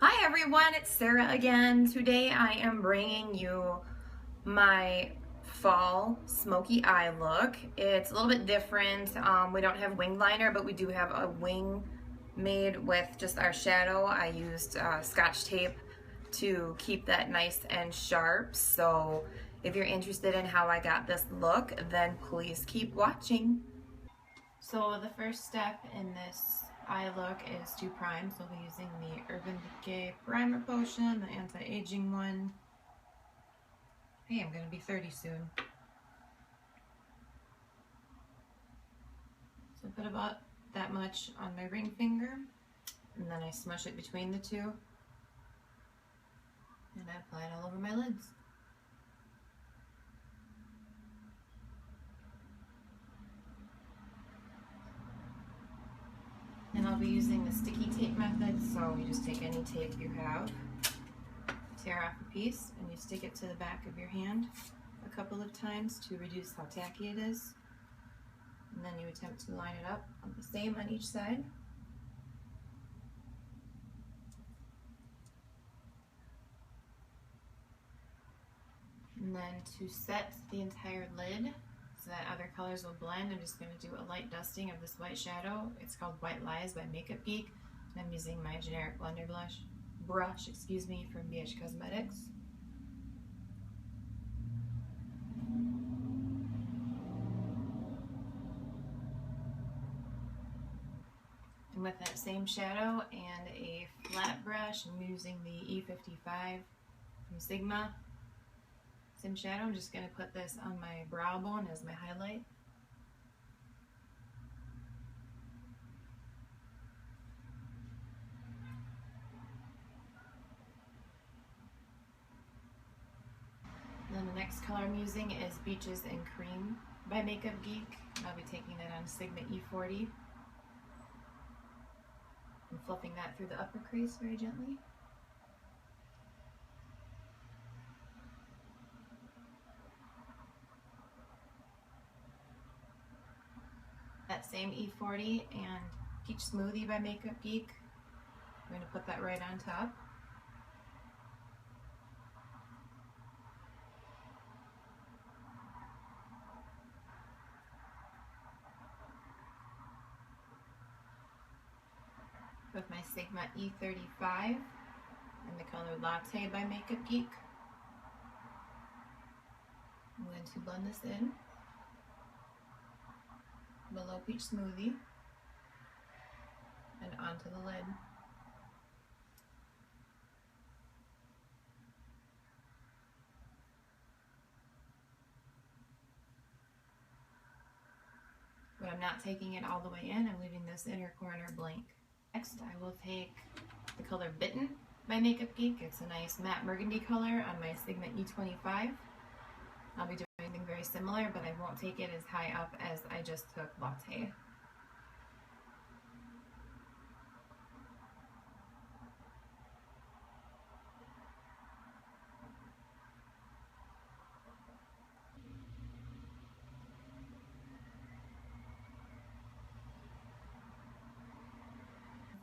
Hi everyone, it's Sarah again. Today I am bringing you my fall smoky eye look. It's a little bit different. We don't have wing liner, but we do have a wing made with just our shadow. I used Scotch tape to keep that nice and sharp. So if you're interested in how I got this look, then please keep watching. So the first step in this eye look is to prime. So I'll be using the Urban Decay Primer Potion, the anti-aging one. Hey, I'm going to be 30 soon. So I put about that much on my ring finger, and then I smush it between the two, and I apply it all over my lids. And I'll be using the sticky tape method, so you just take any tape you have, tear off a piece, and you stick it to the back of your hand a couple of times to reduce how tacky it is. And then you attempt to line it up on the same on each side. And then to set the entire lid so that other colors will blend, I'm just going to do a light dusting of this white shadow. It's called White Lies by Makeup Geek, and I'm using my generic blender brush from BH Cosmetics. And with that same shadow and a flat brush, I'm using the E55 from Sigma. Same shadow, I'm just going to put this on my brow bone as my highlight. And then the next color I'm using is Beaches and Cream by Makeup Geek. I'll be taking it on Sigma E40 and fluffing that through the upper crease very gently. That same E40 and Peach Smoothie by Makeup Geek. I'm going to put that right on top. With my Sigma E35 and the color Latte by Makeup Geek. I'm going to blend this in below Peach Smoothie and onto the lid. But I'm not taking it all the way in, I'm leaving this inner corner blank. Next, I will take the color Bitten by Makeup Geek. It's a nice matte burgundy color on my Sigma E25. I'll be doing something very similar, but I won't take it as high up as I just took Latte.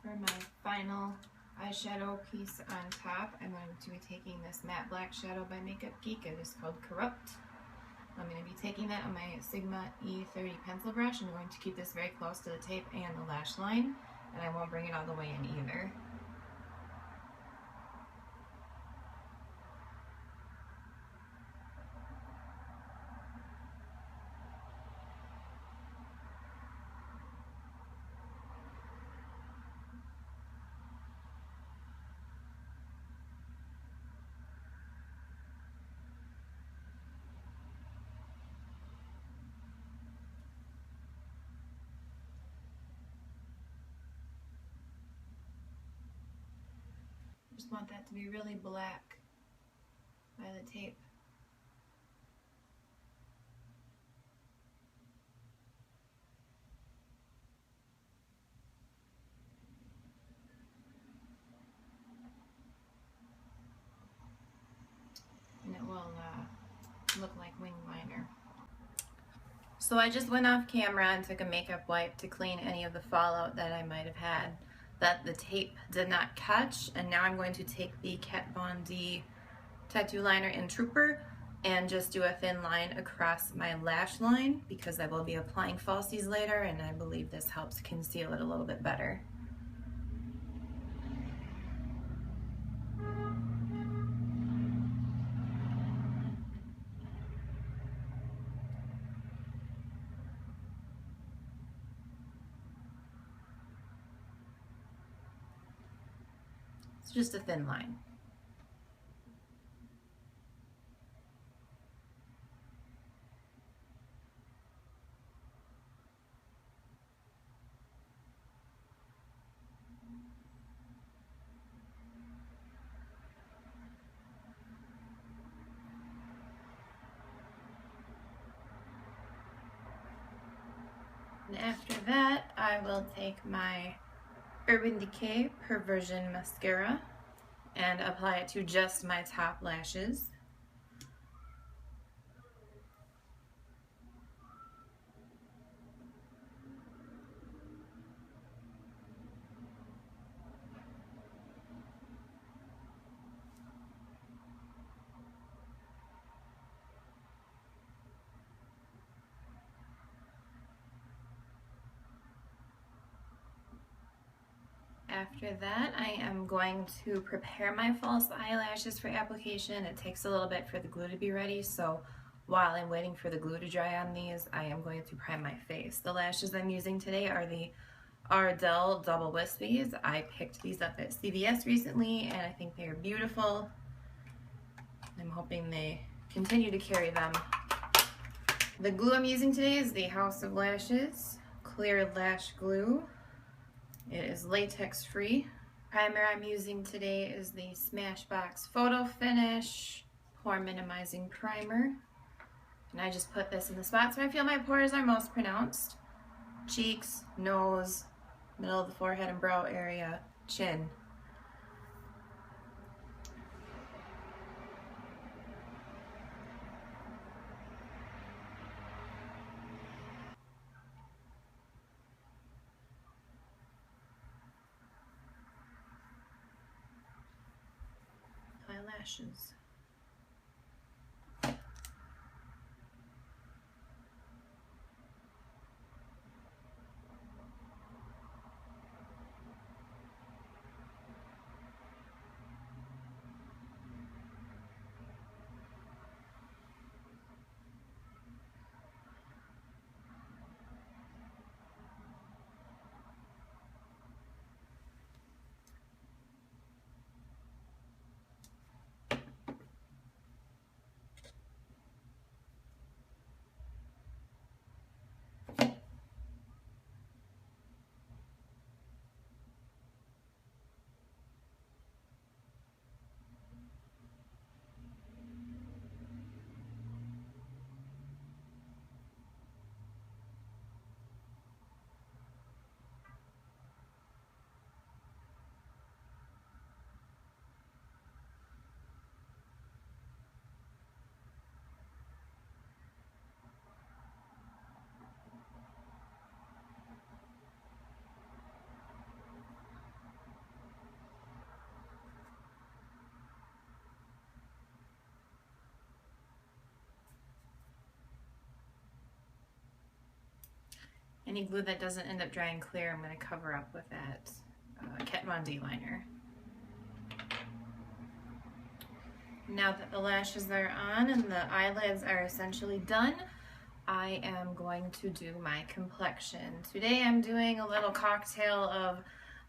For my final eyeshadow piece on top, I'm going to be taking this matte black shadow by Makeup Geek. It is called Corrupt. I'm going to be taking that on my Sigma E30 pencil brush. I'm going to keep this very close to the tape and the lash line, and I won't bring it all the way in either. Just want that to be really black by the tape. And it will look like wing liner. So I just went off camera and took a makeup wipe to clean any of the fallout that I might have had. that the tape did not catch. And now I'm going to take the Kat Von D tattoo liner in Trooper and just do a thin line across my lash line because I will be applying falsies later, and I believe this helps conceal it a little bit better. It's just a thin line. And after that, I will take my Urban Decay Perversion Mascara and apply it to just my top lashes. After that, I am going to prepare my false eyelashes for application. It takes a little bit for the glue to be ready, so while I'm waiting for the glue to dry on these, I am going to prime my face. The lashes I'm using today are the Ardell Double Wispies. I picked these up at CVS recently, and I think they are beautiful. I'm hoping they continue to carry them. The glue I'm using today is the House of Lashes Clear Lash Glue. It is latex free. Primer I'm using today is the Smashbox Photo Finish Pore Minimizing Primer. And I just put this in the spots where I feel my pores are most pronounced. Cheeks, nose, middle of the forehead and brow area, chin. Eyelashes. Any glue that doesn't end up drying clear, I'm going to cover up with that Kat Von D liner. Now that the lashes are on and the eyelids are essentially done, I am going to do my complexion. Today I'm doing a little cocktail of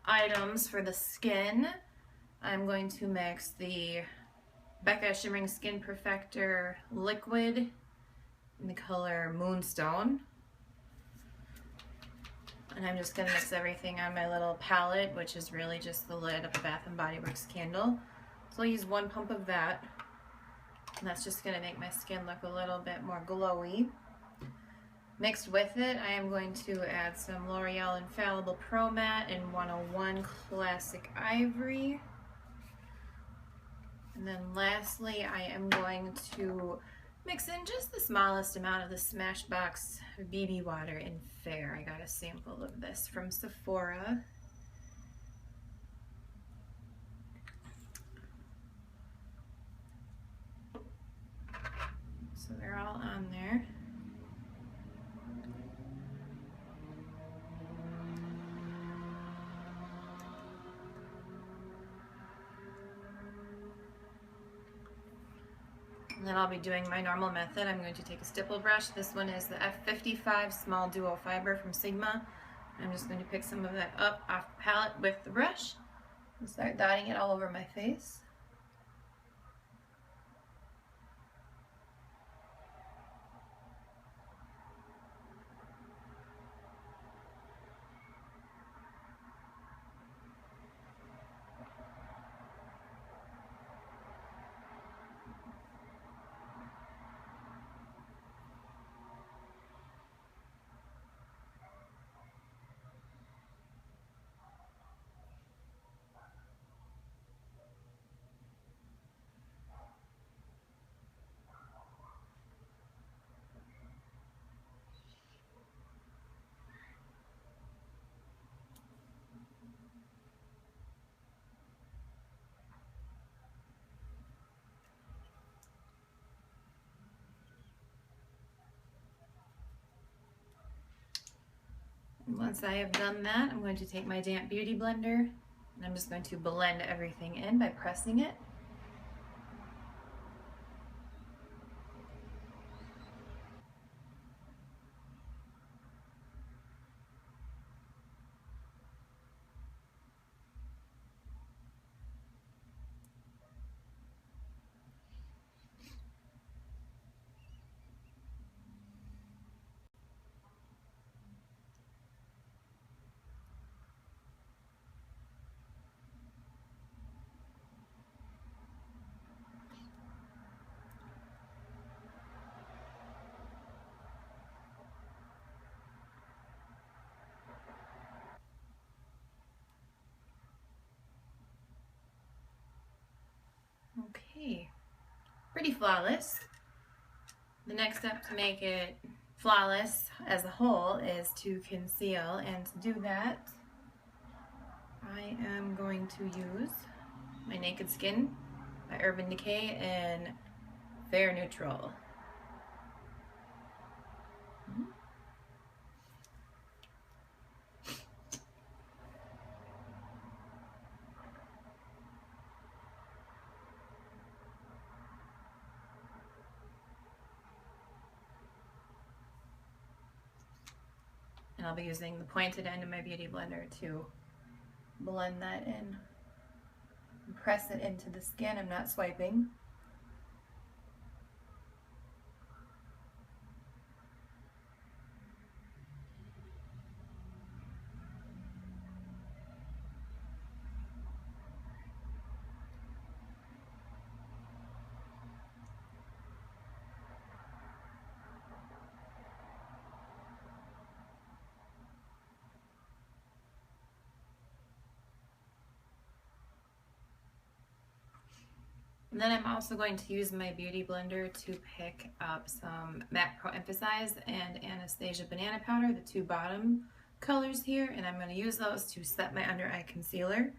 items for the skin. I'm going to mix the Becca Shimmering Skin Perfector liquid in the color Moonstone. And I'm just going to mix everything on my little palette, which is really just the lid of the Bath & Body Works candle. So I'll use 1 pump of that. And that's just going to make my skin look a little bit more glowy. Mixed with it, I am going to add some L'Oreal Infallible Pro Matte in 101 Classic Ivory. And then lastly, I am going to mix in just the smallest amount of the Smashbox BB Water in Fair. I got a sample of this from Sephora. So they're all on there. And then I'll be doing my normal method. I'm going to take a stipple brush. This one is the F55 Small Duo Fiber from Sigma. I'm just going to pick some of that up off the palette with the brush and start dotting it all over my face. And once I have done that, I'm going to take my damp beauty blender and I'm just going to blend everything in by pressing it. Okay, pretty flawless. The next step to make it flawless as a whole is to conceal, and to do that I am going to use my Naked Skin by Urban Decay in Fair Neutral. And I'll be using the pointed end of my beauty blender to blend that in and press it into the skin. I'm not swiping. And then I'm also going to use my beauty blender to pick up some MAC Pro Emphasize and Anastasia Banana Powder, the two bottom colors here, and I'm going to use those to set my under eye concealer.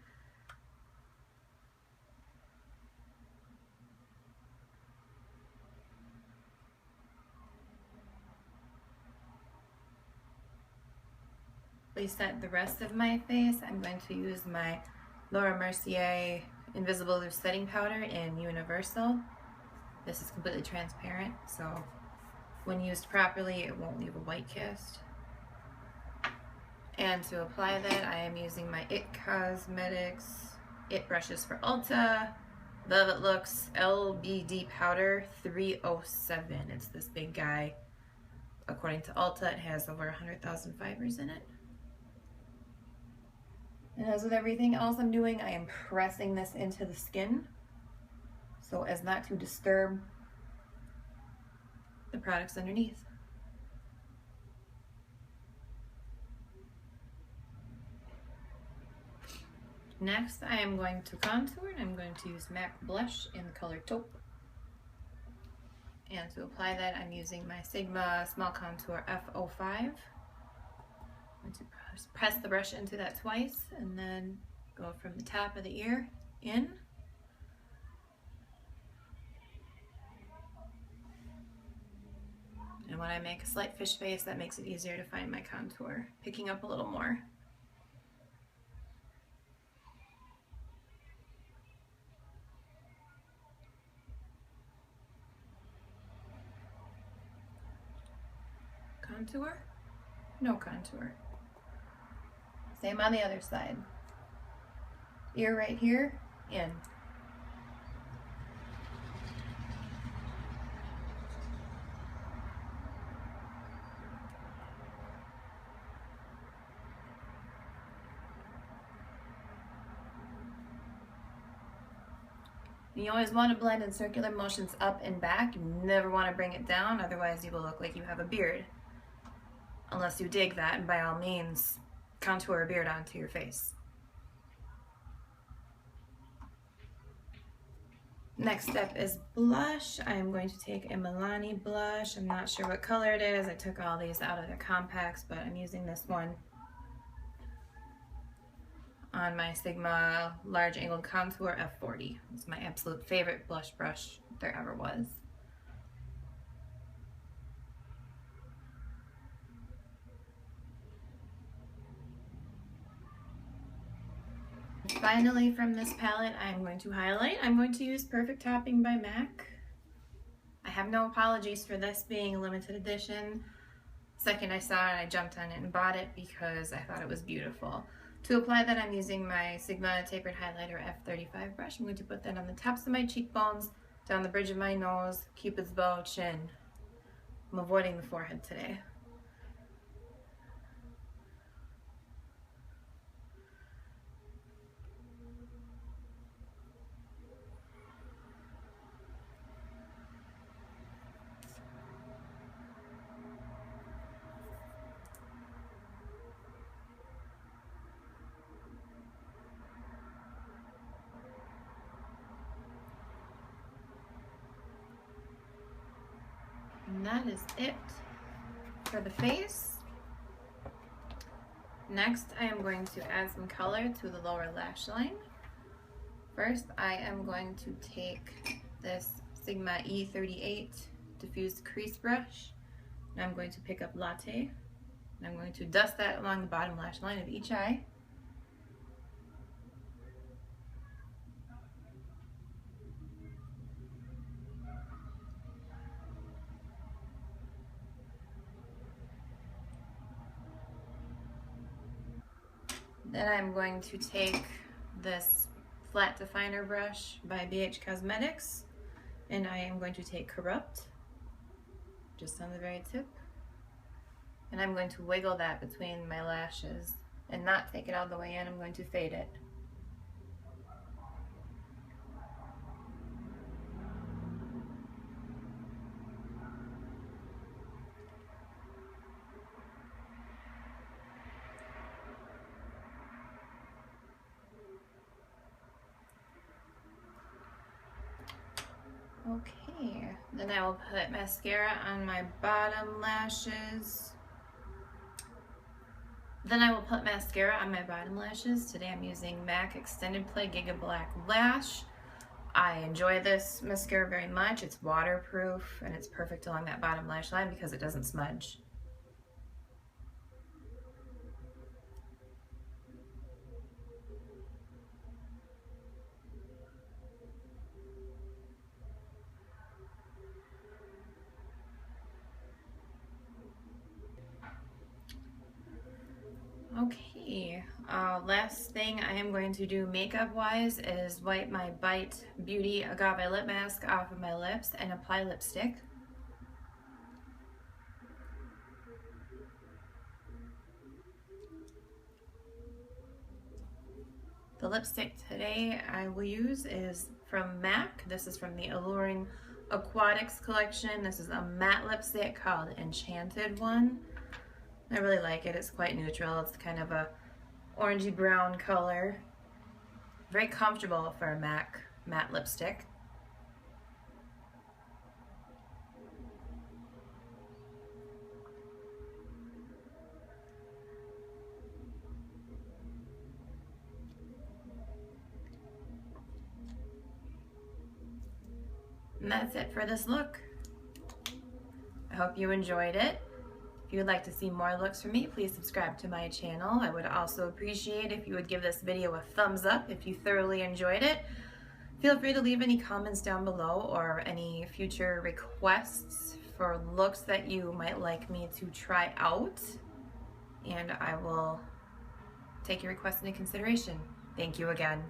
To set the rest of my face, I'm going to use my Laura Mercier Invisible Loose Setting Powder in Universal. This is completely transparent, so when used properly, it won't leave a white cast. And to apply that, I am using my IT Cosmetics IT Brushes for Ulta Velvet Looks LBD Powder 307. It's this big guy. According to Ulta, it has over 100,000 fibers in it. And as with everything else I'm doing, I am pressing this into the skin so as not to disturb the products underneath. Next, I am going to contour, and I'm going to use MAC Blush in the color Taupe. And to apply that, I'm using my Sigma Small Contour F05. I'm going to press the brush into that twice and then go from the top of the ear in. when I make a slight fish face, that makes it easier to find my contour, picking up a little more. Contour? No contour. Same on the other side. Ear right here, in. You always want to blend in circular motions up and back. You never want to bring it down, otherwise you will look like you have a beard. Unless you dig that, and by all means, contour a beard onto your face. Next step is blush. I am going to take a Milani blush. I'm not sure what color it is. I took all these out of their compacts, but I'm using this one on my Sigma Large Angled Contour F40. It's my absolute favorite blush brush there ever was. Finally, from this palette, I'm going to highlight. I'm going to use Perfect Topping by MAC. I have no apologies for this being a limited edition. Second I saw it, I jumped on it and bought it because I thought it was beautiful. To apply that, I'm using my Sigma Tapered Highlighter F35 brush. I'm going to put that on the tops of my cheekbones, down the bridge of my nose, Cupid's bow, chin. I'm avoiding the forehead today. And that is it for the face. Next, I am going to add some color to the lower lash line. First, I am going to take this Sigma E38 diffused crease brush, and I'm going to pick up Latte, and I'm going to dust that along the bottom lash line of each eye. Then I'm going to take this flat definer brush by BH Cosmetics, and I am going to take Corrupt, just on the very tip, and I'm going to wiggle that between my lashes and not take it all the way in. I'm going to fade it. Okay, then I will put mascara on my bottom lashes. Today I'm using MAC Extended Play Giga Black Lash. I enjoy this mascara very much. It's waterproof and it's perfect along that bottom lash line because it doesn't smudge. Okay, last thing I am going to do makeup wise is wipe my Bite Beauty Agave Lip Mask off of my lips and apply lipstick. The lipstick today I will use is from MAC. This is from the Alluring Aquatics collection. This is a matte lipstick called Enchanted One. I really like it. It's quite neutral. It's kind of a orangey brown color. Very comfortable for a MAC matte lipstick. And that's it for this look. I hope you enjoyed it. If you would like to see more looks from me, please subscribe to my channel. I would also appreciate if you would give this video a thumbs up if you thoroughly enjoyed it. Feel free to leave any comments down below or any future requests for looks that you might like me to try out, and I will take your request into consideration. Thank you again.